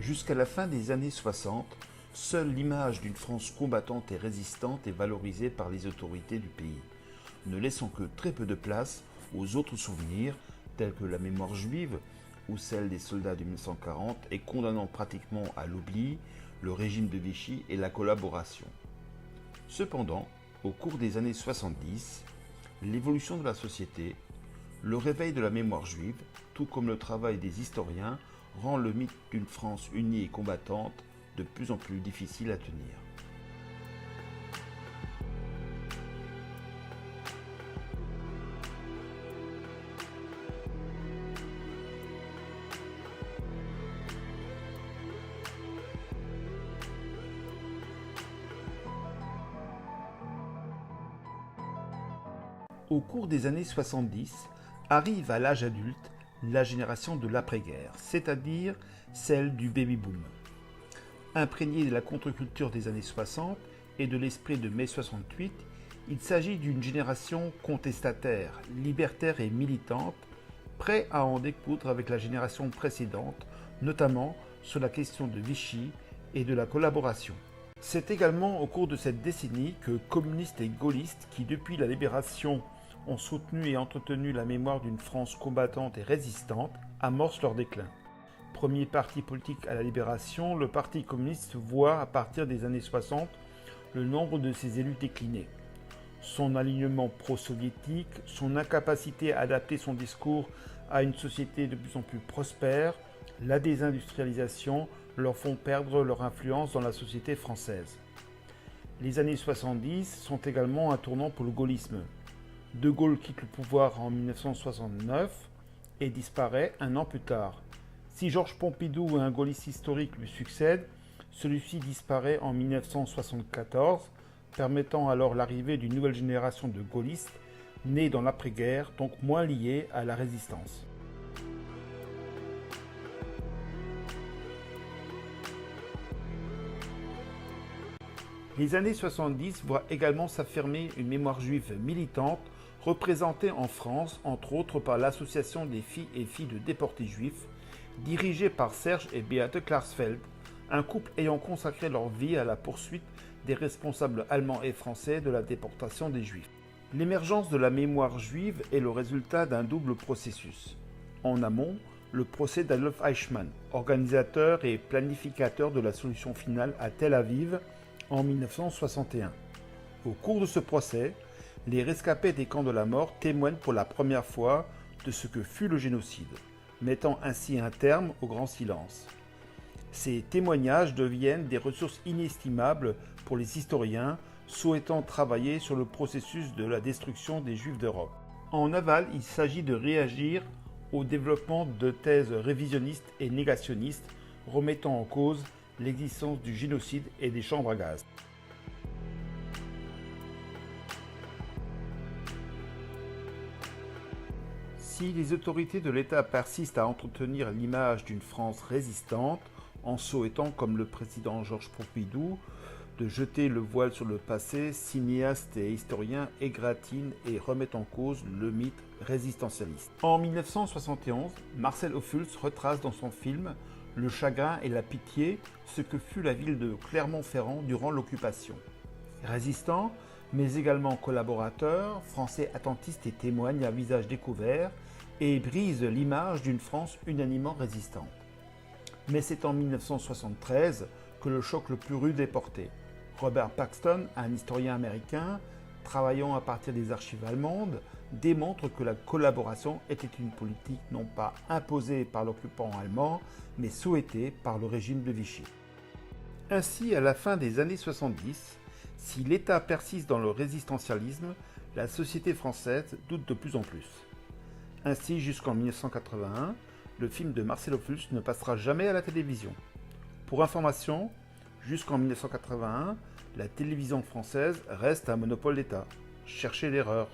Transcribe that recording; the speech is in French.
Jusqu'à la fin des années 60, seule l'image d'une France combattante et résistante est valorisée par les autorités du pays, ne laissant que très peu de place aux autres souvenirs, tels que la mémoire juive ou celle des soldats de 1940, et condamnant pratiquement à l'oubli le régime de Vichy et la collaboration. Cependant, au cours des années 70, l'évolution de la société, le réveil de la mémoire juive, tout comme le travail des historiens, rend le mythe d'une France unie et combattante de plus en plus difficile à tenir. Au cours des années 70, arrive à l'âge adulte la génération de l'après-guerre, c'est-à-dire celle du baby-boom. Imprégné de la contre-culture des années 60 et de l'esprit de mai 68, il s'agit d'une génération contestataire, libertaire et militante, prêt à en découdre avec la génération précédente, notamment sur la question de Vichy et de la collaboration. C'est également au cours de cette décennie que communistes et gaullistes, qui depuis la libération ont soutenu et entretenu la mémoire d'une France combattante et résistante, amorcent leur déclin. Premier parti politique à la libération, le Parti communiste voit à partir des années 60 le nombre de ses élus décliner. Son alignement pro-soviétique, son incapacité à adapter son discours à une société de plus en plus prospère, la désindustrialisation leur font perdre leur influence dans la société française. Les années 70 sont également un tournant pour le gaullisme. De Gaulle quitte le pouvoir en 1969 et disparaît un an plus tard. Si Georges Pompidou, un gaulliste historique, lui succède, celui-ci disparaît en 1974, permettant alors l'arrivée d'une nouvelle génération de gaullistes nés dans l'après-guerre, donc moins liés à la résistance. Les années 70 voient également s'affirmer une mémoire juive militante, représentée en France, entre autres par l'Association des filles et filles de déportés juifs, dirigée par Serge et Beate Klarsfeld, un couple ayant consacré leur vie à la poursuite des responsables allemands et français de la déportation des juifs. L'émergence de la mémoire juive est le résultat d'un double processus. En amont, le procès d'Adolf Eichmann, organisateur et planificateur de la solution finale à Tel Aviv en 1961. Au cours de ce procès, les rescapés des camps de la mort témoignent pour la première fois de ce que fut le génocide, mettant ainsi un terme au grand silence. Ces témoignages deviennent des ressources inestimables pour les historiens souhaitant travailler sur le processus de la destruction des Juifs d'Europe. En aval, il s'agit de réagir au développement de thèses révisionnistes et négationnistes remettant en cause l'existence du génocide et des chambres à gaz. Si les autorités de l'État persistent à entretenir l'image d'une France résistante, en souhaitant, comme le président Georges Pompidou, de jeter le voile sur le passé, cinéastes et historiens égratignent et remettent en cause le mythe résistentialiste. En 1971, Marcel Ophuls retrace dans son film Le chagrin et la pitié ce que fut la ville de Clermont-Ferrand durant l'occupation. Résistants, mais également collaborateurs, Français attentistes et témoignent à visage découvert et brisent l'image d'une France unanimement résistante. Mais c'est en 1973 que le choc le plus rude est porté. Robert Paxton, un historien américain, travaillant à partir des archives allemandes, démontre que la collaboration était une politique non pas imposée par l'occupant allemand, mais souhaitée par le régime de Vichy. Ainsi, à la fin des années 70, si l'État persiste dans le résistentialisme, la société française doute de plus en plus. Ainsi, jusqu'en 1981, le film de Marcel Ophuls ne passera jamais à la télévision. Pour information, jusqu'en 1981, la télévision française reste un monopole d'État. Cherchez l'erreur.